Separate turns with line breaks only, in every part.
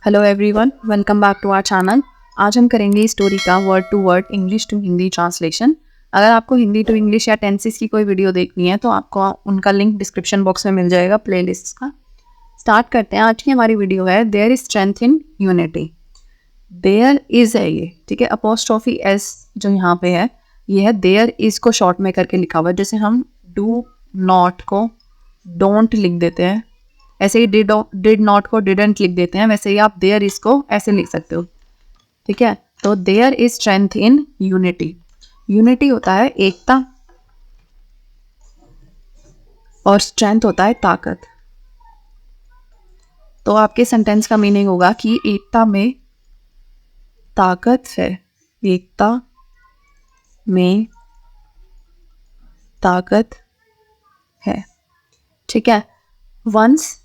Hello everyone, welcome back to our channel. आज हम करेंगे स्टोरी का word to word English to Hindi translation. अगर आपको हिंदी टू इंग्लिश या टेंसेस की कोई वीडियो देखनी है तो आपको उनका लिंक डिस्क्रिप्शन बॉक्स में मिल जाएगा प्लेलिस्ट का। स्टार्ट करते हैं। आज की हमारी वीडियो है there is strength in unity. There is है ये, ठीक है। अपोस्ट्रोफी एस जो यहाँ पे है ये है देयर इज को शॉर्ट में करके लिखा हुआ है। जैसे हम डू नॉट को डोंट लिख देते हैं, ऐसे ही डिड नॉट को डिडंट लिख देते हैं, वैसे ही आप देयर इज को ऐसे लिख सकते हो, ठीक है। तो there is strength in unity. Unity होता है एकता और स्ट्रेंथ होता है ताकत। तो आपके सेंटेंस का मीनिंग होगा कि एकता में ताकत है, एकता में ताकत है, ठीक है। Once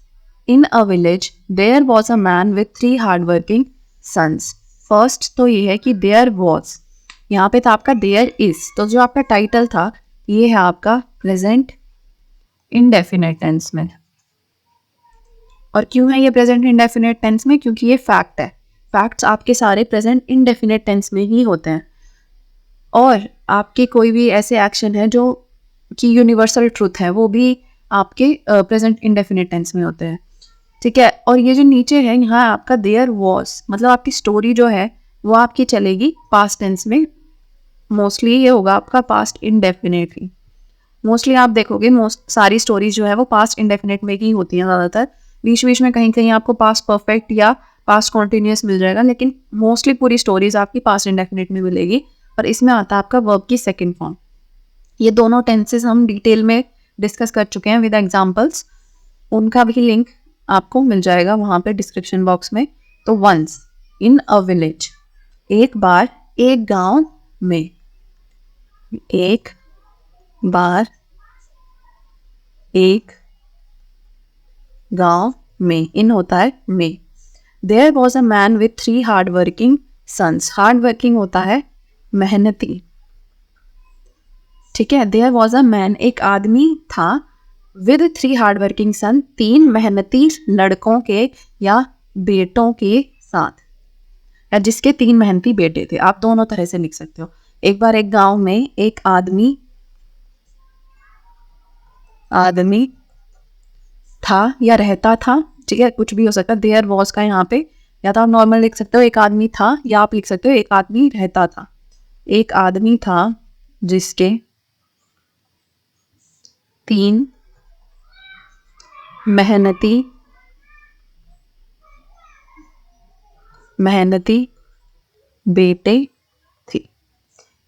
in a village there was a man with 3 hardworking sons. First तो ये है कि देयर वॉज, यहाँ पे था आपका देयर इज, तो जो आपका टाइटल था ये है आपका प्रेजेंट इंडेफिनिट टेंस में। और क्यों है ये प्रेजेंट इंडेफिनिट टेंस में? क्योंकि ये फैक्ट है। फैक्ट्स आपके सारे प्रेजेंट इंडेफिनिट टेंस में ही होते हैं। और आपके कोई भी ऐसे एक्शन है जो कि यूनिवर्सल ट्रूथ है वो भी आपके प्रेजेंट इंडेफिनिट टेंस में होते हैं, ठीक है। और ये जो नीचे है यहाँ आपका देयर वॉज, मतलब आपकी स्टोरी जो है वो आपकी चलेगी पास्ट टेंस में। मोस्टली ये होगा आपका पास्ट इंडेफिनिटली। मोस्टली आप देखोगे सारी स्टोरीज जो है वो पास्ट इंडेफिनिट में ही होती हैं ज़्यादातर। बीच बीच में कहीं कहीं आपको पास्ट परफेक्ट या पास्ट कॉन्टिन्यूस मिल जाएगा, लेकिन मोस्टली पूरी स्टोरीज आपकी पास्ट इंडेफिनिट में मिलेगी। और इसमें आता है आपका वर्ब की सेकेंड फॉर्म। ये दोनों टेंसेस हम डिटेल में डिस्कस कर चुके हैं विद एग्जाम्पल्स, उनका भी लिंक आपको मिल जाएगा वहाँ पे डिस्क्रिप्शन बॉक्स में। तो वंस इन अ विलेज, एक बार एक गांव में, एक बार एक गांव में, इन होता है में। There was a man with 3 hard working sons. Hard working होता है मेहनती, ठीक है। देयर वॉज अ मैन, एक आदमी था, विद 3 हार्ड वर्किंग सन, 3 मेहनती लड़कों के या बेटों के साथ, या जिसके 3 मेहनती बेटे थे। आप दोनों तरह से लिख सकते हो। एक बार एक गांव में एक आदमी था या रहता था, ठीक है, कुछ भी हो सकता है। देयर वॉज का यहाँ पे या तो आप नॉर्मल लिख सकते हो एक आदमी था, या आप लिख सकते हो एक आदमी रहता था। एक आदमी था जिसके 3 मेहनती बेटे थे,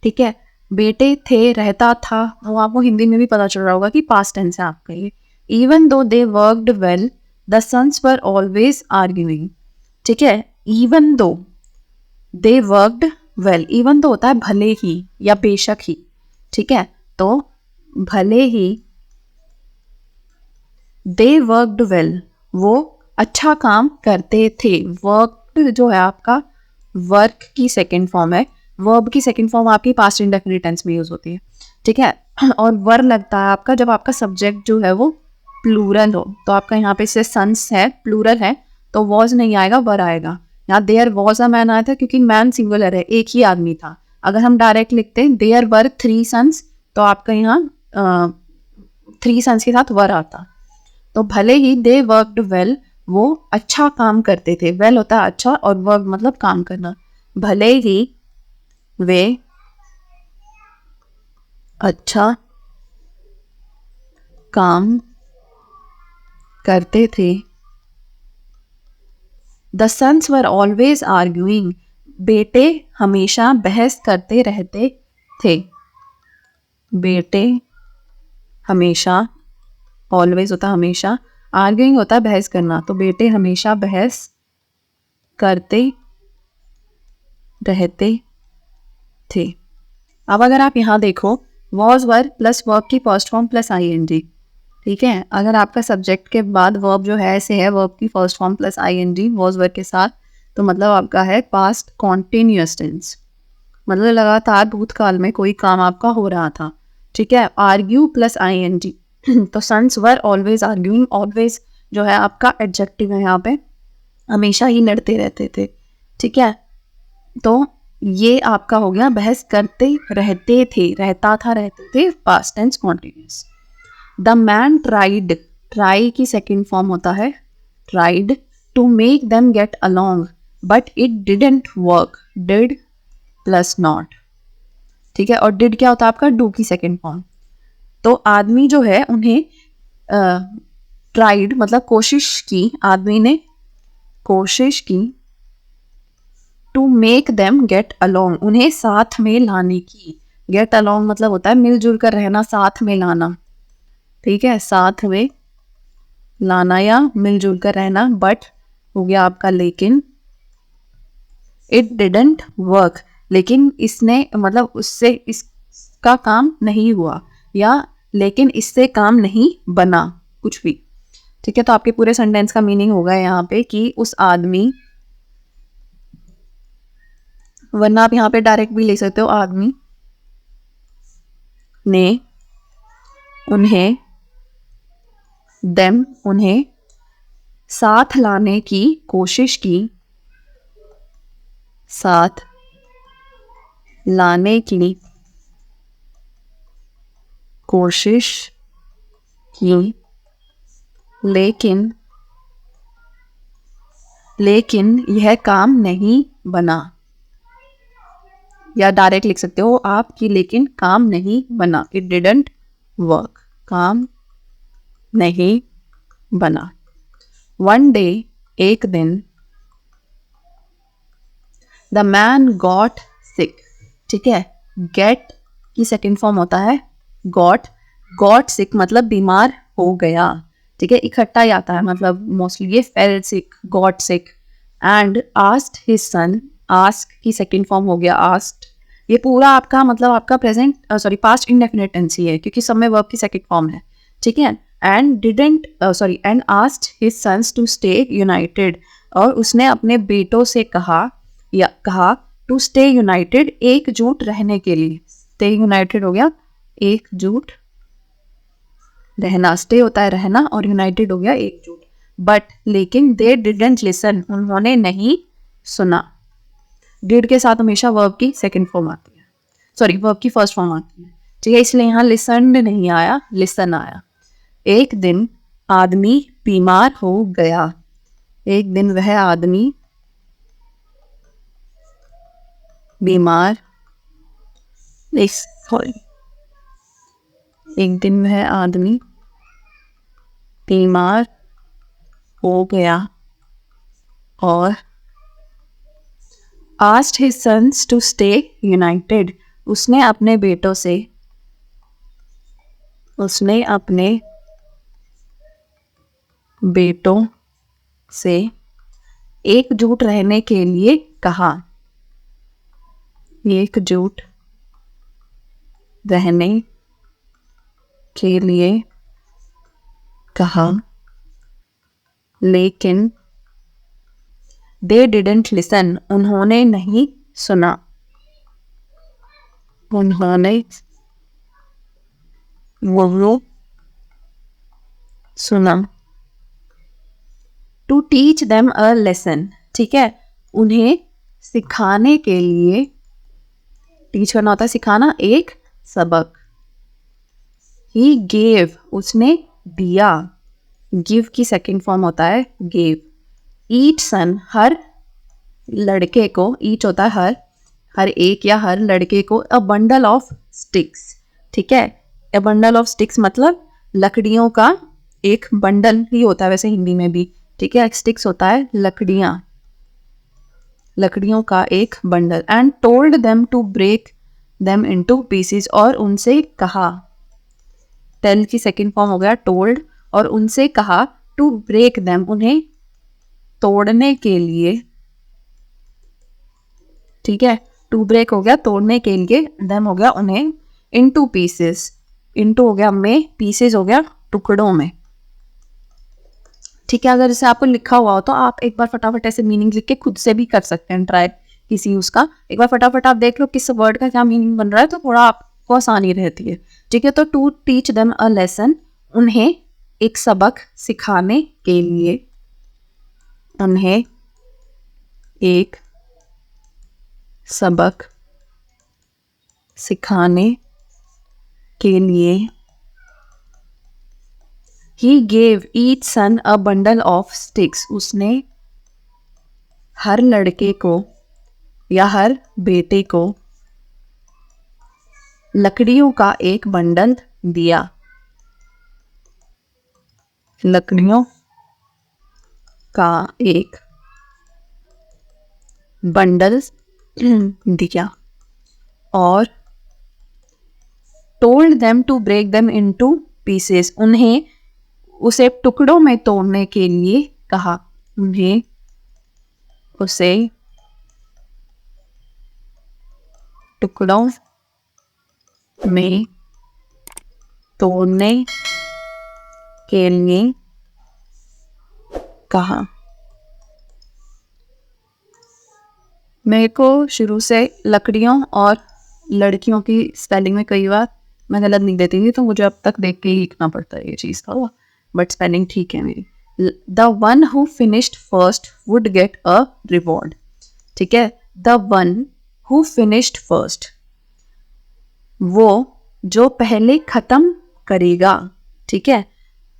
ठीक है। बेटे थे, रहता था, वो आपको हिंदी में भी पता चल रहा होगा कि पास्ट टेंस है आपका ये। Even though they worked well the sons were always arguing, ठीक है। Even though they worked well, even though होता है भले ही या बेशक ही, ठीक है। तो भले ही दे वर्कड वेल, वो अच्छा काम करते थे। वर्क जो है आपका वर्क की सेकेंड फॉर्म है। वर्ब की सेकेंड फॉर्म आपकी पास्ट इंडेफिनिट टेंस में यूज होती है, ठीक है। और वर लगता है आपका जब आपका सब्जेक्ट जो है वो प्लूरल हो। तो आपका यहाँ पे से सन्स है, प्लूरल है, तो वॉज नहीं आएगा, वर आएगा। यहाँ देयर वॉज अ मैन आया था क्योंकि मैन सिंगुलर है, एक ही आदमी था। अगर हम डायरेक्ट लिखते हैं देयर वर 3 सन्स, तो आपका यहाँ 3 सन्स के साथ वर आता। तो भले ही दे वर्कड वेल, वो अच्छा काम करते थे। वेल होता है अच्छा, और वर्क मतलब काम करना। भले ही वे अच्छा काम करते थे। The sons were always arguing, बेटे हमेशा बहस करते रहते थे। बेटे हमेशा, ऑलवेज होता हमेशा, आर्ग्यूइंग होता है बहस करना, तो बेटे हमेशा बहस करते रहते थे। अब अगर आप यहाँ देखो, वॉज वर प्लस वर्ब की फर्स्ट फॉर्म प्लस आईएनजी, ठीक है। अगर आपका सब्जेक्ट के बाद वर्ब जो है ऐसे है, वर्ब की first form plus ING was were के साथ, तो मतलब आपका है पास्ट कॉन्टिन्यूअस टेंस, मतलब लगातार भूतकाल में कोई काम आपका हो रहा था, ठीक है। आर्ग्यू प्लस आईएनजी, तो sons were always arguing, always जो है आपका एडजेक्टिव है यहाँ पे, हमेशा ही लड़ते रहते थे, ठीक है। तो ये आपका हो गया बहस करते रहते थे, रहता था, रहते थे, past tense continuous. The man tried, try की सेकेंड फॉर्म होता है tried, to make them get along but it didn't work, did plus not, ठीक है। और डिड क्या होता है आपका, डू की सेकेंड फॉर्म। तो आदमी जो है उन्हें ट्राइड मतलब कोशिश की, आदमी ने कोशिश की, to make them get along, उन्हें साथ में लाने की। गेट अलोंग मतलब होता है मिलजुल कर रहना, साथ में लाना, ठीक है, साथ में लाना या मिलजुल कर रहना। बट हो गया आपका लेकिन, इट डिडंट वर्क, लेकिन इसने मतलब उससे इसका काम नहीं हुआ, या लेकिन इससे काम नहीं बना कुछ भी, ठीक है। तो आपके पूरे सेंटेंस का मीनिंग होगा यहाँ पे कि उस आदमी, वरना आप यहाँ पे डायरेक्ट भी ले सकते हो, आदमी ने उन्हें, देम उन्हें साथ लाने की कोशिश की, साथ लाने की कोशिश की, लेकिन यह काम नहीं बना, या डायरेक्ट लिख सकते हो आप कि लेकिन काम नहीं बना, इट डिडंट वर्क, काम नहीं बना। वन डे, एक दिन, द मैन गॉट सिक, ठीक है। गेट की सेकेंड फॉर्म होता है गॉट, गॉट सिक मतलब बीमार हो गया, ठीक है, इकट्ठा ही आता है, मतलब मोस्टली ये fell sick, got sick. And asked his son, ask की सेकेंड फॉर्म हो गया आस्क्ड, ये पूरा आपका मतलब आपका present sorry past indefinite tense ही है, क्योंकि सब में वर्ब की सेकेंड फॉर्म है, ठीक है। And didn't sorry and asked his sons to stay united, और उसने अपने बेटों से कहा, या कहा टू स्टे यूनाइटेड, एकजुट रहने के लिए। स्टे यूनाइटेड हो गया एकजुट रहना, स्टे होता है रहना, और यूनाइटेड हो गया एकजुट। बट लेकिन दे डिडंट लिसन, उन्होंने नहीं सुना। डिड के साथ हमेशा वर्ब की सेकंड फॉर्म आती है, सॉरी वर्ब की फर्स्ट फॉर्म आती है, ठीक है, इसलिए यहाँ लिसन नहीं आया, लिसन आया। एक दिन आदमी बीमार हो गया, एक दिन वह आदमी बीमार, सॉरी एक दिन वह आदमी बीमार हो गया और asked his sons to stay united, उसने अपने बेटों से, उसने अपने बेटों से एकजुट रहने के लिए कहा, एकजुट रहने के लिए कहा, लेकिन दे डिडंट लिसन, उन्होंने नहीं सुना, उन्होंने वो सुना। To teach them a lesson, ठीक है, उन्हें सिखाने के लिए, टीच करना होता है सिखाना, एक सबक। ही गेव, उसने दिया, गिव की सेकंड फॉर्म होता है गेव। ईच सन, हर लड़के को, ईच होता है हर एक या हर लड़के को, अ बंडल ऑफ स्टिक्स, ठीक है। अ बंडल ऑफ स्टिक्स मतलब लकड़ियों का एक बंडल ही होता है वैसे हिंदी में भी, ठीक है। स्टिक्स होता है लकड़ियाँ, लकड़ियों का एक bundle. And told them to break them into pieces, और उनसे कहा, टेल की सेकंड फॉर्म हो गया टोल्ड, और उनसे कहा टू ब्रेक देम, उन्हें तोड़ने के लिए, ठीक है। टू ब्रेक हो गया तोड़ने के लिए, देम हो गया उन्हें, इनटू पीसेस, इनटू हो गया में, पीसेस हो गया टुकड़ों में, ठीक है। अगर जैसे आपको लिखा हुआ हो तो आप एक बार फटाफट ऐसे मीनिंग लिख के खुद से भी कर सकते हैं ट्राई, किसी उसका एक बार फटाफट आप देख लो किस वर्ड का क्या मीनिंग बन रहा है, तो थोड़ा आपको आसानी रहती है, ठीक है। तो to teach them a lesson, उन्हें एक सबक सिखाने के लिए, उन्हें एक सबक सिखाने के लिए he gave each son a bundle of sticks. उसने हर लड़के को या हर बेटे को लकड़ियों का एक बंडल दिया। लकड़ियों का एक बंडल दिया और told them to break them into pieces. उन्हें उसे टुकड़ों में तोड़ने के लिए कहा। उन्हें उसे टुकड़ों में तोड़ने के लिए कहा। मेरे को शुरू से लकड़ियों और लड़कियों की स्पेलिंग में कई बार मैं गलत लिख देती थी, तो मुझे अब तक देख के ही लिखना पड़ता है ये चीज़ का, बट स्पेलिंग ठीक है मेरी। The one who finished first would get a reward. ठीक है, the one who finished first, वो जो पहले खत्म करेगा, ठीक है,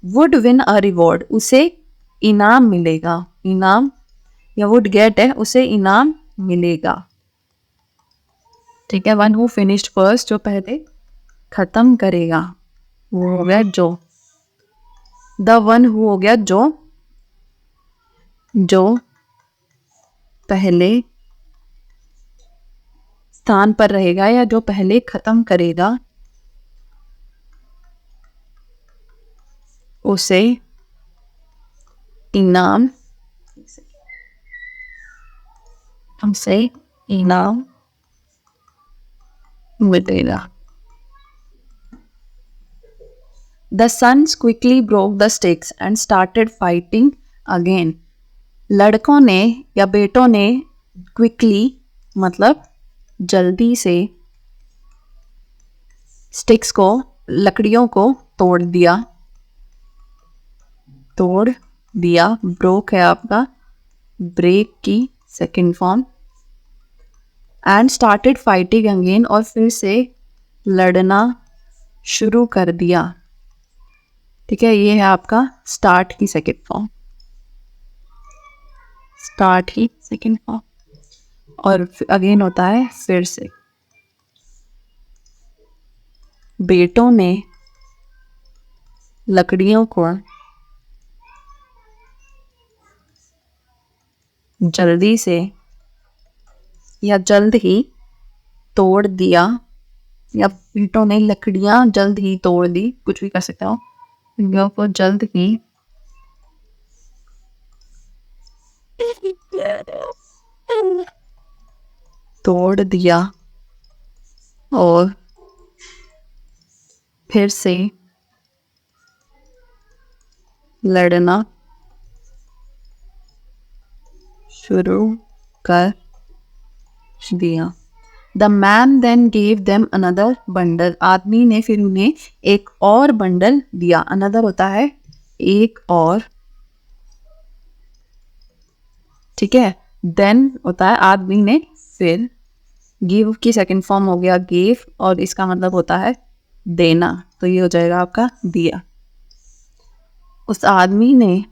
वुड विन अ रिवॉर्ड, उसे इनाम मिलेगा। इनाम या वुड गेट है, उसे इनाम मिलेगा। ठीक है, वन हु फिनिश्ड फर्स्ट, जो पहले खत्म करेगा, वो हो गया जो। द वन हु हो गया जो पहले स्थान पर रहेगा या जो पहले खत्म करेगा, उसे इनाम मिलेगा। The sons quickly broke the sticks and started fighting again. लड़कों ने या बेटों ने quickly मतलब जल्दी से स्टिक्स को, लकड़ियों को तोड़ दिया। ब्रोक है आपका ब्रेक की second form. And started fighting again, और फिर से लड़ना शुरू कर दिया। ठीक है, ये है आपका स्टार्ट की सेकेंड फॉर्म, स्टार्ट ही सेकेंड फॉर्म, और अगेन होता है फिर से। बेटों ने लकड़ियों को जल्दी से या जल्द ही तोड़ दिया, या बेटों ने लकड़ियां जल्द ही तोड़ दी, कुछ भी कर सकते हो। लकड़ियों को जल्द ही तोड़ दिया और फिर से लड़ना शुरू कर दिया। The man then gave them another bundle, आदमी ने फिर उन्हें एक और बंडल दिया। अनदर होता है एक और, ठीक है। देन होता है आदमी ने फिर, गिव की सेकंड फॉर्म हो गया गिव, और इसका मतलब होता है देना, तो ये हो जाएगा आपका दिया। उस आदमी ने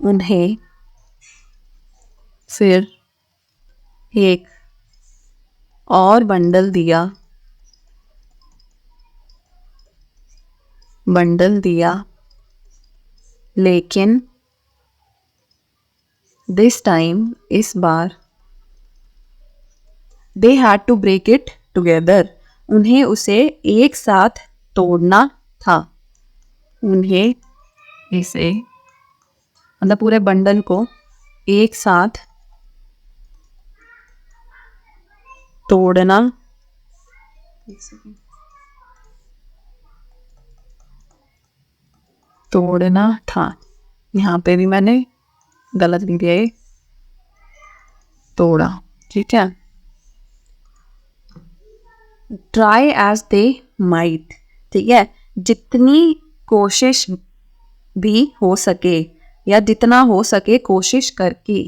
उन्हें फिर एक और बंडल दिया, लेकिन दिस टाइम, इस बार, they had to break it together, उन्हें उसे एक साथ तोड़ना था। उन्हें इसे मतलब पूरे बंडल को एक साथ तोड़ना था। यहाँ पे भी मैंने गलत लिख दिया, तोड़ा, ठीक है। ट्राई एज दे माइट, ठीक है, जितनी कोशिश भी हो सके या जितना हो सके कोशिश करके।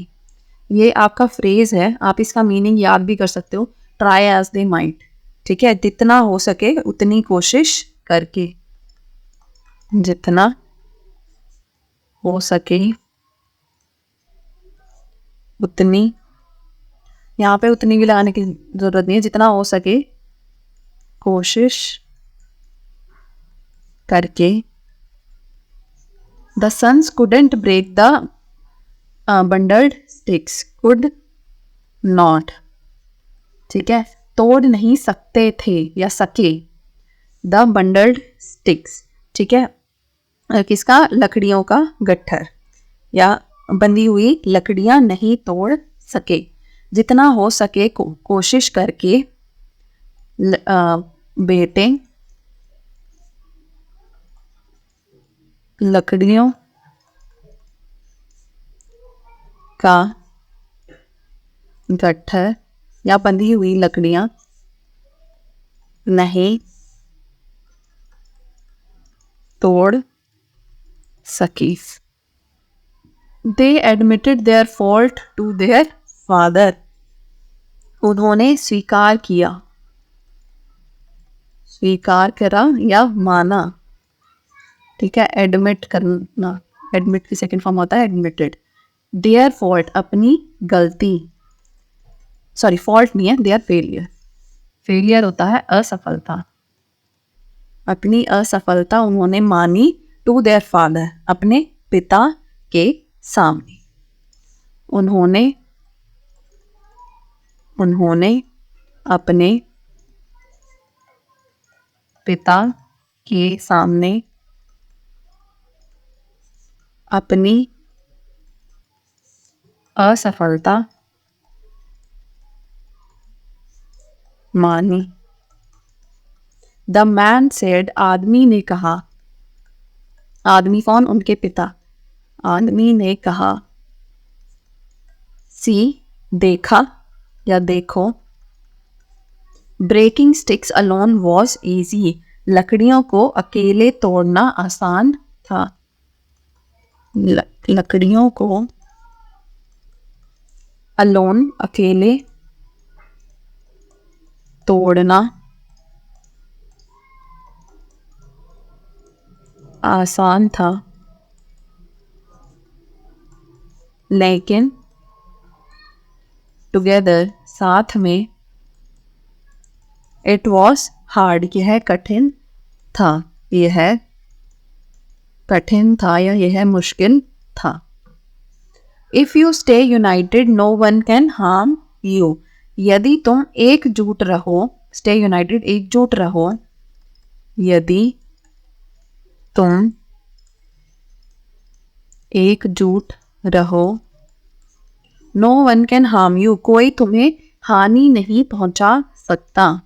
ये आपका फ्रेज है, आप इसका मीनिंग याद भी कर सकते हो, ट्राई एज दे माइट। ठीक है, जितना हो सके उतनी कोशिश करके, जितना हो सके उतनी, यहाँ पे उतनी भी लगाने की जरूरत नहीं है, जितना हो सके कोशिश करके। The sons couldn't break the bundled sticks, could not. ठीक है, तोड़ नहीं सकते थे या सके, द बंडल्ड स्टिक्स। ठीक है, किसका, लकड़ियों का गट्ठर या बंधी हुई लकड़ियां नहीं तोड़ सके, जितना हो सके कोशिश करके बेटे लकड़ियों का गट्ठर या बंधी हुई लकड़ियां नहीं तोड़ सकी। They admitted their fault to their father. उन्होंने स्वीकार किया, स्वीकार करा या माना। ठीक है, एडमिट करना, एडमिट की सेकंड फॉर्म होता है एडमिटेड। देयर फॉल्ट, अपनी गलती, सॉरी फॉल्ट नहीं है, देयर फेलियर, फेलियर होता है असफलता। अपनी असफलता उन्होंने मानी, टू देयर फादर, अपने पिता के सामने। उन्होंने अपने पिता के सामने अपनी असफलता मानी। द मैन सेड, आदमी ने कहा, आदमी कौन, उनके पिता। आदमी ने कहा, सी, देखा या देखो, breaking sticks alone was easy, लकड़ियों को अकेले तोड़ना आसान था। लकड़ियों को अलोन, अकेले, तोड़ना आसान था, लेकिन टुगेदर, साथ में, इट वॉज हार्ड, यह कठिन था, यह कठिन था या यह मुश्किल था। If you stay united no one can harm you, यदि तुम एकजुट रहो, स्टे यूनाइटेड एकजुट रहो, यदि तुम एकजुट रहो, no one can harm you, कोई तुम्हें हानि नहीं पहुंचा सकता,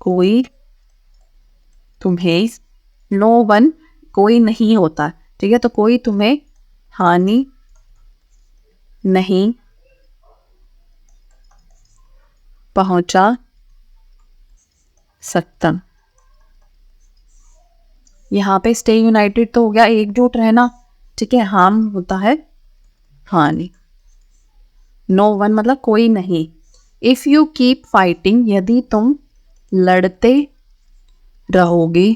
कोई तुम्हें, नो वन कोई नहीं होता। ठीक है, तो कोई तुम्हें हानि नहीं पहुंचा सकता। यहाँ पे स्टे यूनाइटेड तो हो गया एकजुट रहना, ठीक है, हार्म होता है हानि। नो वन मतलब कोई नहीं। इफ यू कीप फाइटिंग, यदि तुम लड़ते रहोगे,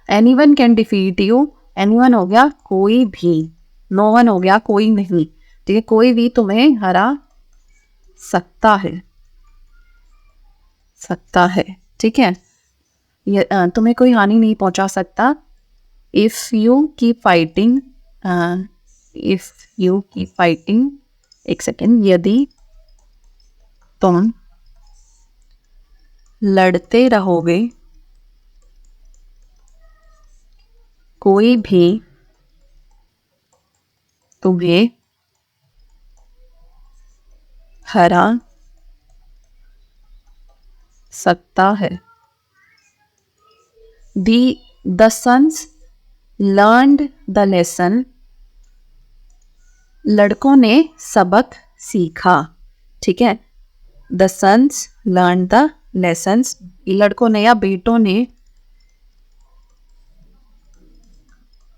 anyone can defeat you, anyone हो गया कोई भी, नो वन हो गया कोई नहीं। ठीक है, कोई भी तुम्हें हरा सकता है, ठीक है, तुम्हें कोई हानि नहीं पहुंचा सकता। इफ यू कीप फाइटिंग, एक सेकेंड, यदि तुम लड़ते रहोगे, कोई भी तुम्हें हरा सकता है। The sons learned the lesson, लड़कों ने सबक सीखा। ठीक है, the sons learn the lessons, लड़कों ने या बेटों ने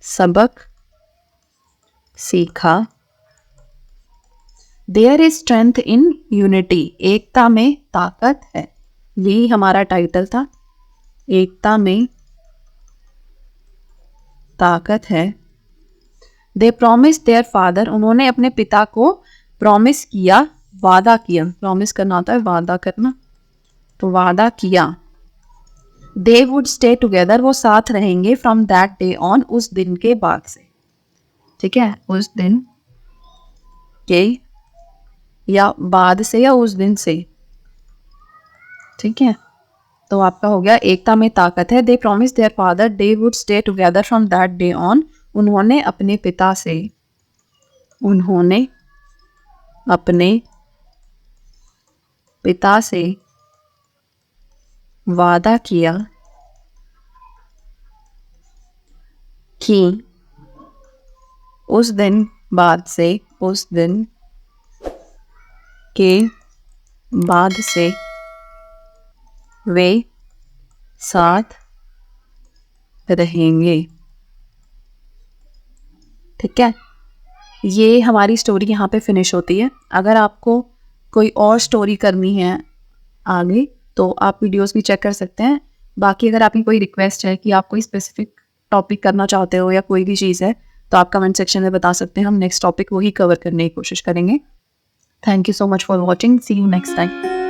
सबक सीखा। There is strength in unity, एकता में ताकत है। ये हमारा टाइटल था, एकता में ताकत है। दे प्रॉमिस देयर फादर, उन्होंने अपने पिता को प्रॉमिस किया, वादा किया। प्रॉमिस करना होता है वादा करना, तो वादा किया। दे वुड स्टे टुगेदर, वो साथ रहेंगे। फ्रॉम दैट डे ऑन, उस दिन के बाद से। ठीक है, उस दिन के या बाद से या उस दिन से। ठीक है, तो आपका हो गया एकता में ताकत है। They promise their father they would stay together from that day on, उन्होंने अपने पिता से, उन्होंने अपने पिता से वादा किया कि उस दिन बाद से, उस दिन के बाद से वे साथ रहेंगे। ठीक है, ये हमारी स्टोरी यहाँ पे फिनिश होती है। अगर आपको कोई और स्टोरी करनी है आगे तो आप वीडियोस भी चेक कर सकते हैं। बाकी अगर आपकी कोई रिक्वेस्ट है कि आप कोई स्पेसिफिक टॉपिक करना चाहते हो या कोई भी चीज़ है तो आप कमेंट सेक्शन में बता सकते हैं। हम नेक्स्ट टॉपिक वही कवर करने की कोशिश करेंगे। Thank you so much for watching, see you next time.